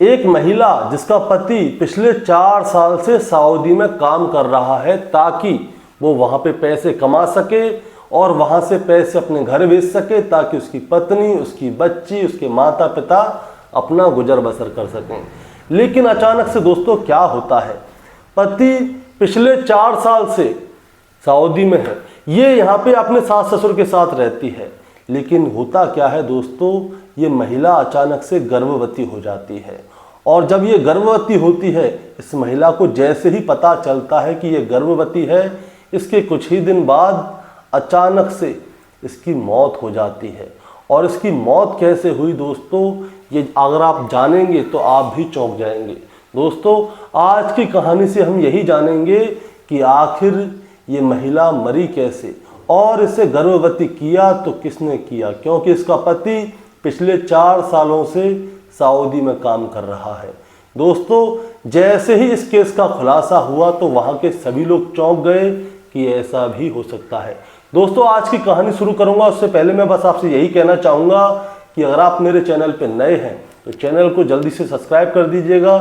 एक महिला जिसका पति पिछले 4 साल से सऊदी में काम कर रहा है ताकि वो वहाँ पे पैसे कमा सके और वहाँ से पैसे अपने घर भेज सके ताकि उसकी पत्नी, उसकी बच्ची, उसके माता पिता अपना गुजर बसर कर सकें। लेकिन अचानक से दोस्तों क्या होता है, पति पिछले 4 साल से सऊदी में है, ये यहाँ पे अपने सास ससुर के साथ रहती है। लेकिन होता क्या है दोस्तों, ये महिला अचानक से गर्भवती हो जाती है। और जब ये गर्भवती होती है, इस महिला को जैसे ही पता चलता है कि ये गर्भवती है, इसके कुछ ही दिन बाद अचानक से इसकी मौत हो जाती है। और इसकी मौत कैसे हुई दोस्तों, ये अगर आप जानेंगे तो आप भी चौंक जाएंगे। दोस्तों आज की कहानी से हम यही जानेंगे कि आखिर ये महिला मरी कैसे और इसे गर्भवती किया तो किसने किया, क्योंकि इसका पति पिछले 4 सालों से सऊदी में काम कर रहा है। दोस्तों जैसे ही इस केस का खुलासा हुआ तो वहाँ के सभी लोग चौंक गए कि ऐसा भी हो सकता है। दोस्तों आज की कहानी शुरू करूंगा उससे पहले मैं बस आपसे यही कहना चाहूँगा कि अगर आप मेरे चैनल पर नए हैं तो चैनल को जल्दी से सब्सक्राइब कर दीजिएगा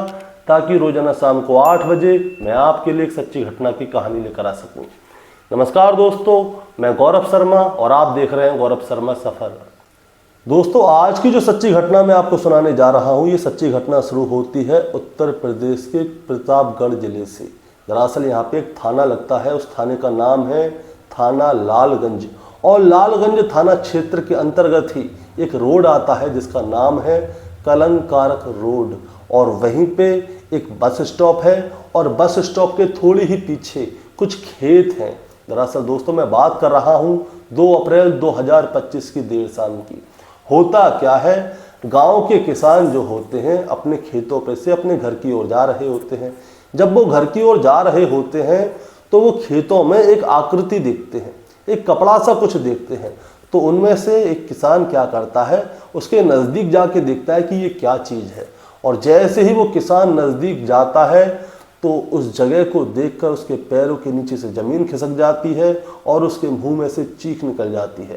ताकि रोजाना शाम को 8 बजे मैं आपके लिए एक सच्ची घटना की कहानी लेकर आ सकूं। नमस्कार दोस्तों, मैं गौरव शर्मा और आप देख रहे हैं गौरव शर्मा सफ़र। दोस्तों आज की जो सच्ची घटना मैं आपको सुनाने जा रहा हूँ, ये सच्ची घटना शुरू होती है उत्तर प्रदेश के प्रतापगढ़ जिले से। दरअसल यहाँ पे एक थाना लगता है, उस थाने का नाम है थाना लालगंज। और लालगंज थाना क्षेत्र के अंतर्गत ही एक रोड आता है जिसका नाम है कलंकारक रोड। और वहीं पे एक बस स्टॉप है और बस स्टॉप के थोड़ी ही पीछे कुछ खेत हैं। दरअसल दोस्तों मैं बात कर रहा हूँ 2 अप्रैल 2025 की देर शाम की। होता क्या है, गांव के किसान जो होते हैं अपने खेतों पे से अपने घर की ओर जा रहे होते हैं। जब वो घर की ओर जा रहे होते हैं तो वो खेतों में एक आकृति देखते हैं, एक कपड़ा सा कुछ देखते हैं। तो उनमें से एक किसान क्या करता है, उसके नज़दीक जाके देखता है कि ये क्या चीज़ है। और जैसे ही वो किसान नज़दीक जाता है तो उस जगह को देखकर उसके पैरों के नीचे से ज़मीन खिसक जाती है और उसके मुंह में से चीख निकल जाती है।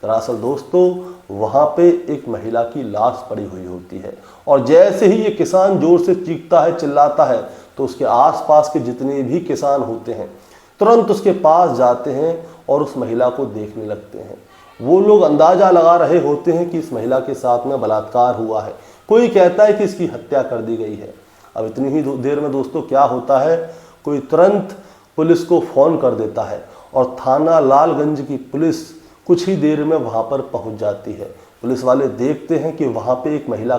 दरअसल दोस्तों वहाँ पे एक महिला की लाश पड़ी हुई होती है। और जैसे ही ये किसान जोर से चीखता है, चिल्लाता है, तो उसके आसपास के जितने भी किसान होते हैं तुरंत उसके पास जाते हैं और उस महिला को देखने लगते हैं। वो लोग अंदाज़ा लगा रहे होते हैं कि इस महिला के साथ में बलात्कार हुआ है, कोई कहता है कि इसकी हत्या कर दी गई है। अब इतनी ही देर में दोस्तों क्या होता है, कोई तुरंत पुलिस को फ़ोन कर देता है और थाना लालगंज की पुलिस कुछ ही देर में वहाँ पर पहुँच जाती है। पुलिस वाले देखते हैं कि वहाँ पे एक महिला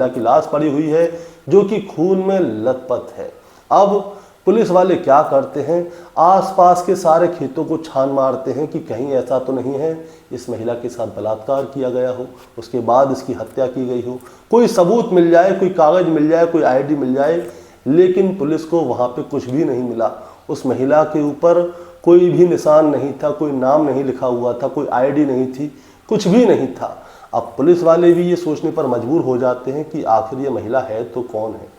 की लाश पड़ी हुई है जो कि खून में लथपथ है। अब पुलिस वाले क्या करते हैं, आसपास के सारे खेतों को छान मारते हैं कि कहीं ऐसा तो नहीं है इस महिला के साथ बलात्कार किया गया हो, उसके बाद इसकी हत्या की गई हो, कोई सबूत मिल जाए, कोई कागज़ मिल जाए, कोई आईडी मिल जाए। लेकिन पुलिस को वहाँ पे कुछ भी नहीं मिला। उस महिला के ऊपर कोई भी निशान नहीं था, कोई नाम नहीं लिखा हुआ था, कोई आईडी नहीं थी, कुछ भी नहीं था। अब पुलिस वाले भी ये सोचने पर मजबूर हो जाते हैं कि आखिर ये महिला है तो कौन है।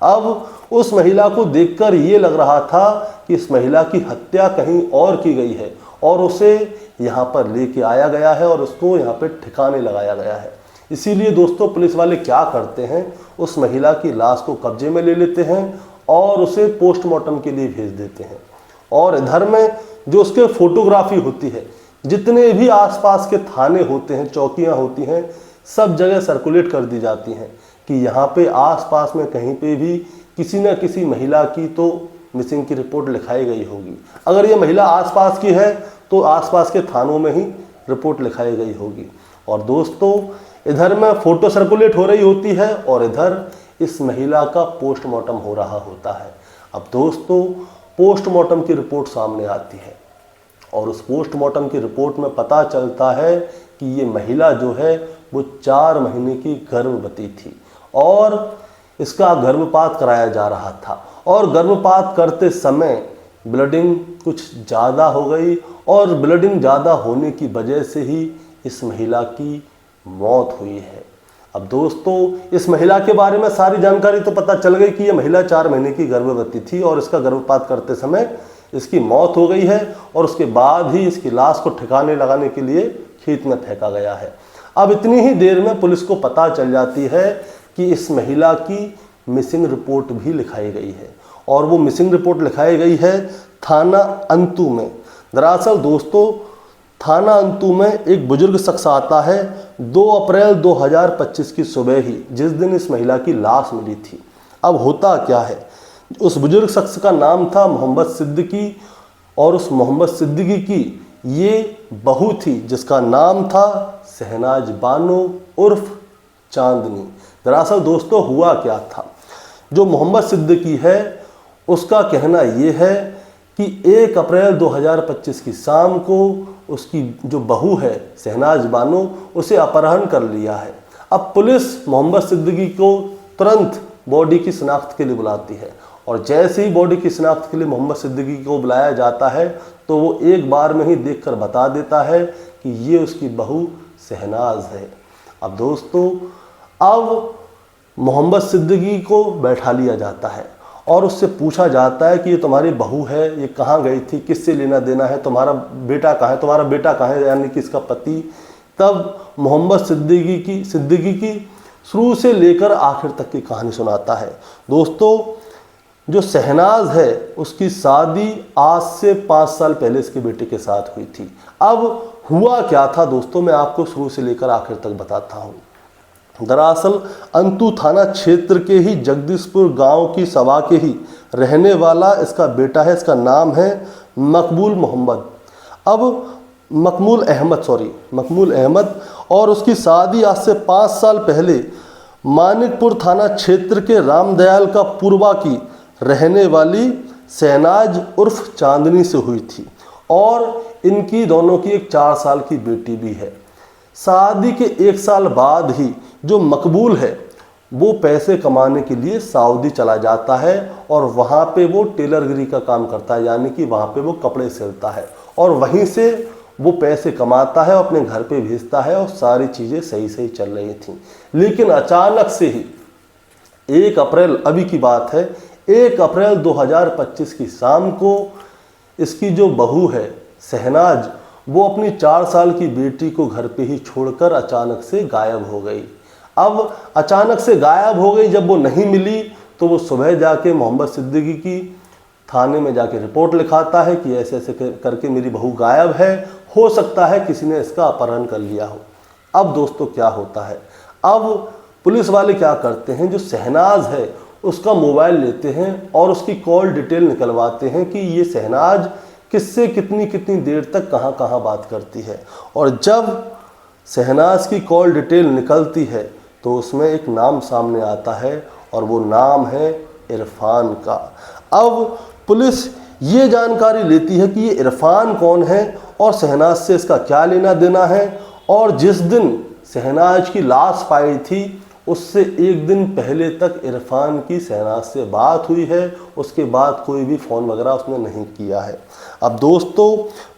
अब उस महिला को देखकर ये लग रहा था कि इस महिला की हत्या कहीं और की गई है और उसे यहाँ पर लेके आया गया है और उसको यहाँ पे ठिकाने लगाया गया है। इसीलिए दोस्तों पुलिस वाले क्या करते हैं, उस महिला की लाश को कब्जे में ले लेते हैं और उसे पोस्टमार्टम के लिए भेज देते हैं। और इधर में जो उसके फोटोग्राफी होती है, जितने भी आसपास के थाने होते हैं, चौकियाँ होती हैं, सब जगह सर्कुलेट कर दी जाती हैं कि यहाँ पे आसपास में कहीं पे भी किसी न किसी महिला की तो मिसिंग की रिपोर्ट लिखाई गई होगी। अगर ये महिला आसपास की है तो आसपास के थानों में ही रिपोर्ट लिखाई गई होगी। और दोस्तों इधर में फ़ोटो सर्कुलेट हो रही होती है और इधर इस महिला का पोस्टमार्टम हो रहा होता है। अब दोस्तों पोस्टमार्टम की रिपोर्ट सामने आती है और उस पोस्टमार्टम की रिपोर्ट में पता चलता है कि ये महिला जो है वो 4 महीने की गर्भवती थी और इसका गर्भपात कराया जा रहा था। और गर्भपात करते समय ब्लीडिंग कुछ ज़्यादा हो गई और ब्लीडिंग ज़्यादा होने की वजह से ही इस महिला की मौत हुई है। अब दोस्तों इस महिला के बारे में सारी जानकारी तो पता चल गई कि ये महिला 4 महीने की गर्भवती थी और इसका गर्भपात करते समय इसकी मौत हो गई है और उसके बाद ही इसकी लाश को ठिकाने लगाने के लिए खेत में फेंका गया है। अब इतनी ही देर में पुलिस को पता चल जाती है कि इस महिला की मिसिंग रिपोर्ट भी लिखाई गई है, और वो मिसिंग रिपोर्ट लिखाई गई है थाना अंतु में। दरअसल दोस्तों, थाना अंतु में एक बुजुर्ग शख्स आता है 2 अप्रैल 2025 की सुबह ही, जिस दिन इस महिला की लाश मिली थी। अब होता क्या है, उस बुजुर्ग शख्स का नाम था मोहम्मद सिद्दीकी, और उस मोहम्मद सिद्दीकी की ये बहू थी जिसका नाम था शहनाज बानो उर्फ चांदनी। दरअसल दोस्तों हुआ क्या था, जो मोहम्मद सिद्दीकी है उसका कहना ये है कि 1 अप्रैल 2025 की शाम को उसकी जो बहू है शहनाज बानो, उसे अपहरण कर लिया है। अब पुलिस मोहम्मद सिद्दीकी को तुरंत बॉडी की शिनाख्त के लिए बुलाती है, और जैसे ही बॉडी की शिनाख्त के लिए मोहम्मद सिद्दीकी को बुलाया जाता है तो वो एक बार में ही देखकर बता देता है कि ये उसकी बहू शहनाज है। अब दोस्तों, अब मोहम्मद सिद्दीकी को बैठा लिया जाता है और उससे पूछा जाता है कि ये तुम्हारी बहू है, ये कहाँ गई थी, किससे लेना देना है, तुम्हारा बेटा कहाँ है, तुम्हारा बेटा कहाँ है, यानी कि इसका पति। तब मोहम्मद सिद्दीकी की शुरू से लेकर आखिर तक की कहानी सुनाता है। दोस्तों, जो शहनाज है उसकी शादी आज से 5 साल पहले इसके बेटे के साथ हुई थी। अब हुआ क्या था दोस्तों, मैं आपको शुरू से लेकर आखिर तक बताता हूँ। दरअसल अंतु थाना क्षेत्र के ही जगदीशपुर गांव की सभा के ही रहने वाला इसका बेटा है। इसका नाम है मकबूल अहमद, और उसकी शादी आज से 5 साल पहले मानिकपुर थाना क्षेत्र के रामदयाल का पूर्वा की रहने वाली शहनाज उर्फ चांदनी से हुई थी, और इनकी दोनों की एक 4 साल की बेटी भी है। शादी के 1 साल बाद ही जो मकबूल है वो पैसे कमाने के लिए सऊदी चला जाता है, और वहाँ पे वो टेलरगिरी का काम करता है, यानी कि वहाँ पे वो कपड़े सिलता है, और वहीं से वो पैसे कमाता है और अपने घर पे भेजता है, और सारी चीज़ें सही सही चल रही थी। लेकिन अचानक से ही 1 अप्रैल, अभी की बात है, 1 अप्रैल 2025 की शाम को इसकी जो बहू है शहनाज, वो अपनी 4 साल की बेटी को घर पे ही छोड़कर अचानक से गायब हो गई। अब अचानक से गायब हो गई, जब वो नहीं मिली तो वो सुबह जाके मोहम्मद सिद्दीकी की थाने में जाके रिपोर्ट लिखाता है कि ऐसे ऐसे करके मेरी बहू गायब है, हो सकता है किसी ने इसका अपहरण कर लिया हो। अब दोस्तों क्या होता है, अब पुलिस वाले क्या करते हैं, जो शहनाज है उसका मोबाइल लेते हैं और उसकी कॉल डिटेल निकलवाते हैं कि ये शहनाज किससे कितनी कितनी देर तक कहाँ कहाँ बात करती है। और जब शहनाज की कॉल डिटेल निकलती है तो उसमें एक नाम सामने आता है, और वो नाम है इरफान का। अब पुलिस ये जानकारी लेती है कि ये इरफान कौन है और शहनाज से इसका क्या लेना देना है, और जिस दिन शहनाज की लाश पाई थी उससे 1 दिन पहले तक इरफान की शहनाज से बात हुई है, उसके बाद कोई भी फ़ोन वगैरह उसने नहीं किया है। अब दोस्तों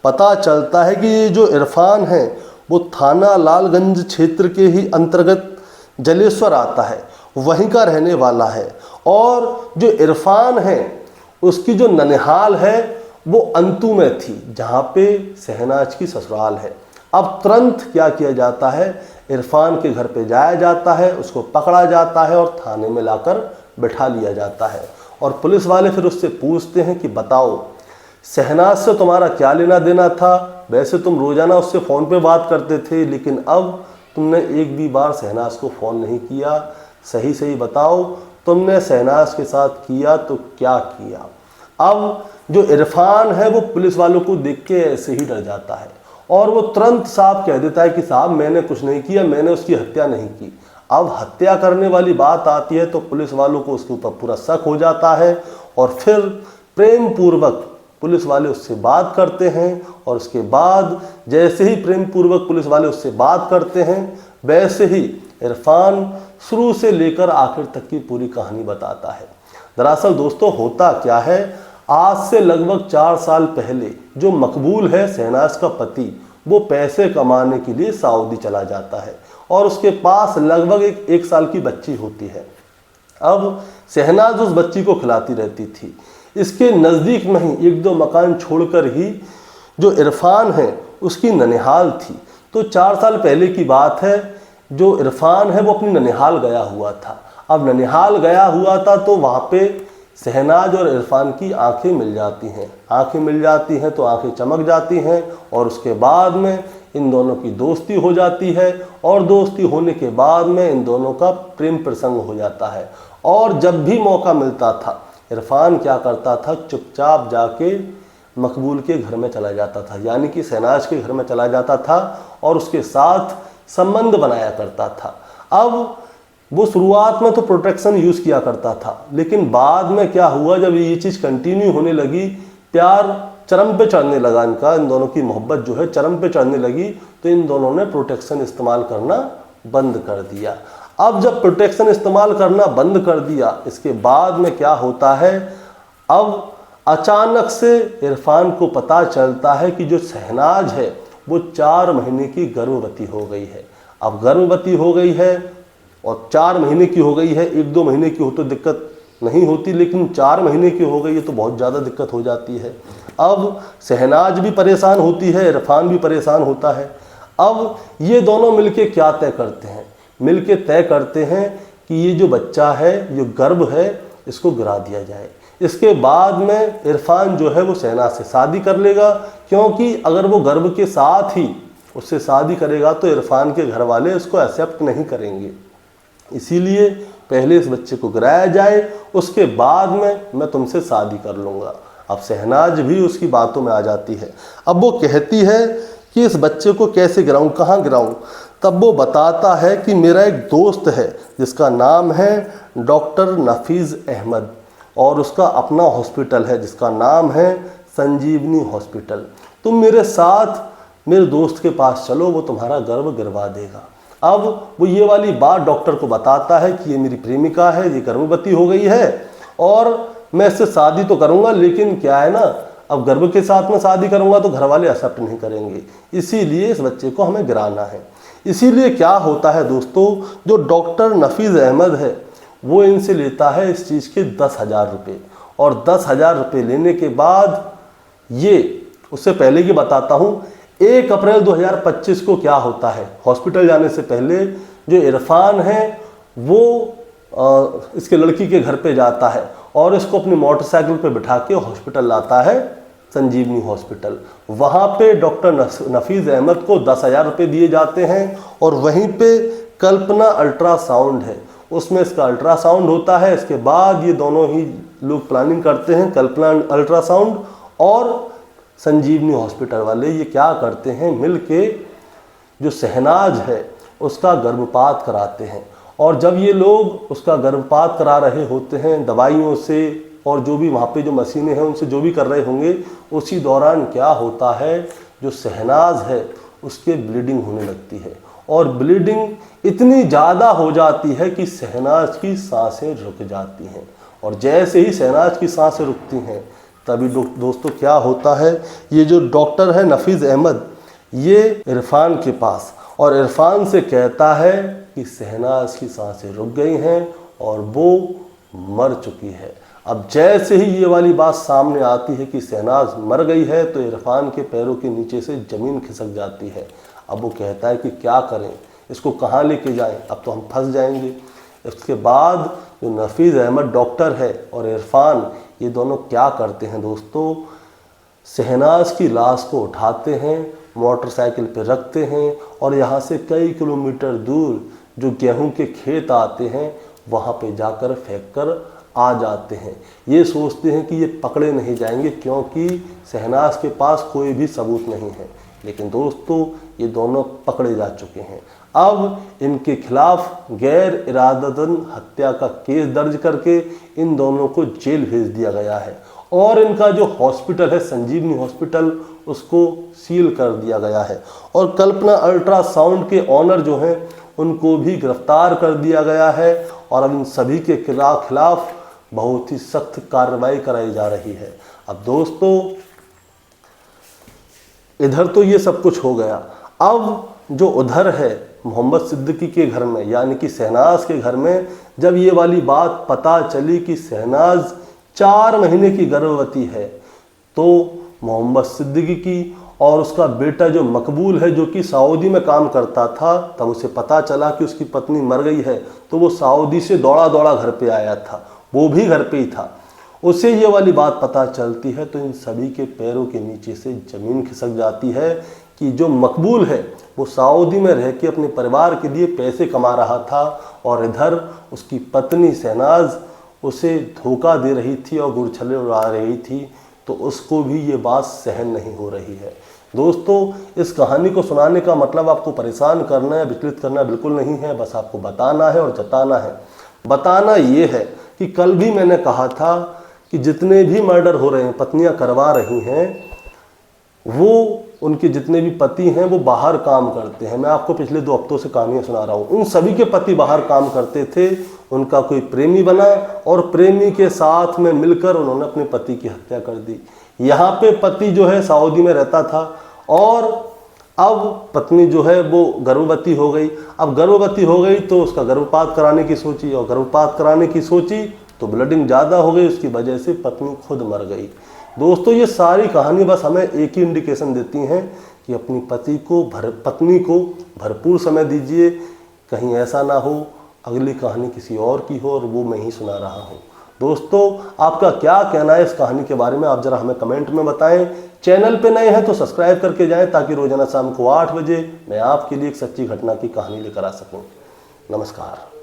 पता चलता है कि ये जो इरफान है वो थाना लालगंज क्षेत्र के ही अंतर्गत जलेश्वर आता है, वहीं का रहने वाला है, और जो इरफान है उसकी जो ननिहाल है वो अंतु में थी, जहाँ पे शहनाज की ससुराल है। अब तुरंत क्या किया जाता है, इरफान के घर पे जाया जाता है, उसको पकड़ा जाता है और थाने में लाकर बैठा लिया जाता है। और पुलिस वाले फिर उससे पूछते हैं कि बताओ शहनाज से तुम्हारा क्या लेना देना था, वैसे तुम रोज़ाना उससे फ़ोन पे बात करते थे, लेकिन अब तुमने एक भी बार शहनाज को फ़ोन नहीं किया, सही सही बताओ तुमने शहनाज के साथ किया तो क्या किया। अब जो इरफान है वो पुलिस वालों को देख के ऐसे ही डर जाता है, और वो तुरंत साफ कह देता है कि साहब मैंने कुछ नहीं किया, मैंने उसकी हत्या नहीं की। अब हत्या करने वाली बात आती है तो पुलिस वालों को उसके ऊपर पूरा शक हो जाता है, और फिर प्रेम पूर्वक पुलिस वाले उससे बात करते हैं, और उसके बाद जैसे ही प्रेम पूर्वक पुलिस वाले उससे बात करते हैं वैसे ही इरफान शुरू से लेकर आखिर तक की पूरी कहानी बताता है। दरअसल दोस्तों होता क्या है, आज से लगभग 4 साल पहले जो मकबूल है शहनाज का पति, वो पैसे कमाने के लिए सऊदी चला जाता है, और उसके पास लगभग एक साल की बच्ची होती है। अब शहनाज उस बच्ची को खिलाती रहती थी। इसके नज़दीक में ही 1-2 मकान छोड़कर ही जो इरफान है उसकी ननिहाल थी। तो 4 साल पहले की बात है, जो इरफान है वो अपनी ननिहाल गया हुआ था। अब ननिहाल गया हुआ था तो वहाँ पे शहनाज और इरफान की आंखें मिल जाती हैं। आंखें मिल जाती हैं तो आंखें चमक जाती हैं और उसके बाद में इन दोनों की दोस्ती हो जाती है और दोस्ती होने के बाद में इन दोनों का प्रेम प्रसंग हो जाता है। और जब भी मौका मिलता था इरफान क्या करता था, चुपचाप जाके मकबूल के घर में चला जाता था, यानी कि शहनाज के घर में चला जाता था और उसके साथ संबंध बनाया करता था। अब वो शुरुआत में तो प्रोटेक्शन यूज़ किया करता था, लेकिन बाद में क्या हुआ, जब ये चीज़ कंटिन्यू होने लगी, प्यार चरम पे चढ़ने लगा, इनका इन दोनों की मोहब्बत जो है चरम पे चढ़ने लगी, तो इन दोनों ने प्रोटेक्शन इस्तेमाल करना बंद कर दिया। अब जब प्रोटेक्शन इस्तेमाल करना बंद कर दिया, इसके बाद में क्या होता है, अब अचानक से इरफान को पता चलता है कि जो शहनाज है वो 4 महीने की गर्भवती हो गई है। अब गर्भवती हो गई है और 4 महीने की हो गई है, 1-2 महीने की हो तो दिक्कत नहीं होती, लेकिन 4 महीने की हो गई है तो बहुत ज़्यादा दिक्कत हो जाती है। अब शहनाज भी परेशान होती है, इरफान भी परेशान होता है। अब ये दोनों मिलके क्या तय करते हैं, मिलके तय करते हैं कि ये जो बच्चा है, जो गर्भ है, इसको गिरा दिया जाए। इसके बाद में इरफान जो है वो शहनाज से शादी कर लेगा, क्योंकि अगर वो गर्भ के साथ ही उससे शादी करेगा तो इरफान के घर वाले इसको एक्सेप्ट नहीं करेंगे। इसीलिए पहले इस बच्चे को गिराया जाए, उसके बाद में मैं तुमसे शादी कर लूँगा। अब शहनाज भी उसकी बातों में आ जाती है। अब वो कहती है कि इस बच्चे को कैसे गिराऊँ, कहाँ गिराऊँ। तब वो बताता है कि मेरा एक दोस्त है जिसका नाम है डॉक्टर नफीज़ अहमद और उसका अपना हॉस्पिटल है जिसका नाम है संजीवनी हॉस्पिटल। तुम मेरे साथ मेरे दोस्त के पास चलो, वो तुम्हारा गर्भ गिरवा देगा। अब वो ये वाली बात डॉक्टर को बताता है कि ये मेरी प्रेमिका है, ये गर्भवती हो गई है और मैं इससे शादी तो करूँगा, लेकिन क्या है ना, अब गर्भ के साथ में शादी करूँगा तो घर वाले एक्सेप्ट नहीं करेंगे, इसीलिए इस बच्चे को हमें गिराना है। इसीलिए क्या होता है दोस्तों, जो डॉक्टर नफीज़ अहमद है वो इनसे लेता है इस चीज़ के 10,000 रुपये, और 10,000 रुपये लेने के बाद ये, उससे पहले की बताता हूँ, 1 अप्रैल 2025 को क्या होता है, हॉस्पिटल जाने से पहले जो इरफान है वो इसके लड़की के घर पे जाता है और इसको अपनी मोटरसाइकिल पे बिठा के हॉस्पिटल लाता है, संजीवनी हॉस्पिटल। वहाँ पे डॉक्टर नफीज़ अहमद को 10,000 रुपये दिए जाते हैं और वहीं पे कल्पना अल्ट्रासाउंड है, उसमें इसका अल्ट्रासाउंड होता है। इसके बाद ये दोनों ही लोग प्लानिंग करते हैं, कल्पना अल्ट्रासाउंड और संजीवनी हॉस्पिटल वाले ये क्या करते हैं, मिलके जो शहनाज है उसका गर्भपात कराते हैं। और जब ये लोग उसका गर्भपात करा रहे होते हैं दवाइयों से और जो भी वहाँ पे जो मशीनें हैं उनसे जो भी कर रहे होंगे, उसी दौरान क्या होता है, जो शहनाज है उसके ब्लीडिंग होने लगती है और ब्लीडिंग इतनी ज़्यादा हो जाती है कि शहनाज की सांसें रुक जाती हैं। और जैसे ही शहनाज की सांसें रुकती हैं तभी दोस्तों क्या होता है, ये जो डॉक्टर है नफीज़ अहमद, ये इरफान के पास और इरफान से कहता है कि शहनाज की सांसें रुक गई हैं और वो मर चुकी है। अब जैसे ही ये वाली बात सामने आती है कि शहनाज मर गई है तो इरफान के पैरों के नीचे से ज़मीन खिसक जाती है। अब वो कहता है कि क्या करें, इसको कहाँ लेके जाएं, अब तो हम फंस जाएंगे। इसके बाद जो नफीज़ अहमद डॉक्टर है और इरफान, ये दोनों क्या करते हैं दोस्तों, शहनाज की लाश को उठाते हैं, मोटरसाइकिल पे रखते हैं और यहाँ से कई किलोमीटर दूर जो गेहूं के खेत आते हैं वहाँ पे जाकर फेंक कर आ जाते हैं। ये सोचते हैं कि ये पकड़े नहीं जाएंगे क्योंकि शहनाज के पास कोई भी सबूत नहीं है, लेकिन दोस्तों ये दोनों पकड़े जा चुके हैं। अब इनके खिलाफ गैर इरादतन हत्या का केस दर्ज करके इन दोनों को जेल भेज दिया गया है और इनका जो हॉस्पिटल है संजीवनी हॉस्पिटल उसको सील कर दिया गया है और कल्पना अल्ट्रासाउंड के ऑनर जो हैं उनको भी गिरफ्तार कर दिया गया है और अब इन सभी के खिलाफ बहुत ही सख्त कार्रवाई कराई जा रही है। अब दोस्तों इधर तो ये सब कुछ हो गया, अब जो उधर है मोहम्मद सिद्दीकी के घर में यानी कि शहनाज के घर में जब ये वाली बात पता चली कि शहनाज 4 महीने की गर्भवती है तो मोहम्मद सिद्दीकी और उसका बेटा जो मकबूल है, जो कि सऊदी में काम करता था, तब उसे पता चला कि उसकी पत्नी मर गई है, तो वो सऊदी से दौड़ा दौड़ा घर पे आया था, वो भी घर पे ही था। उसे ये वाली बात पता चलती है तो इन सभी के पैरों के नीचे से ज़मीन खिसक जाती है कि जो मकबूल है वो सऊदी में रह के अपने परिवार के लिए पैसे कमा रहा था और इधर उसकी पत्नी शहनाज उसे धोखा दे रही थी और गुरछले उड़ा रही थी, तो उसको भी ये बात सहन नहीं हो रही है। दोस्तों, इस कहानी को सुनाने का मतलब आपको परेशान करना है, विचलित करना बिल्कुल नहीं है, बस आपको बताना है और जताना है। बताना ये है कि कल भी मैंने कहा था कि जितने भी मर्डर हो रहे हैं, पत्नियां करवा रही हैं, वो उनके जितने भी पति हैं वो बाहर काम करते हैं। मैं आपको पिछले 2 हफ्तों से कहानियां सुना रहा हूँ। उन सभी के पति बाहर काम करते थे, उनका कोई प्रेमी बना और प्रेमी के साथ में मिलकर उन्होंने अपने पति की हत्या कर दी। यहाँ पे पति जो है सऊदी में रहता था और अब पत्नी जो है वो गर्भवती हो गई। अब गर्भवती हो गई तो उसका गर्भपात कराने की सोची और गर्भपात कराने की सोची तो ब्लीडिंग ज़्यादा हो गई, उसकी वजह से पत्नी खुद मर गई। दोस्तों, ये सारी कहानी बस हमें एक ही इंडिकेशन देती हैं कि अपनी पत्नी को भरपूर समय दीजिए, कहीं ऐसा ना हो अगली कहानी किसी और की हो और वो मैं ही सुना रहा हूँ। दोस्तों, आपका क्या कहना है इस कहानी के बारे में, आप जरा हमें कमेंट में बताएं। चैनल पे नए हैं तो सब्सक्राइब करके जाएं ताकि रोजाना शाम को 8 बजे मैं आपके लिए एक सच्ची घटना की कहानी लेकर आ सकूं। नमस्कार।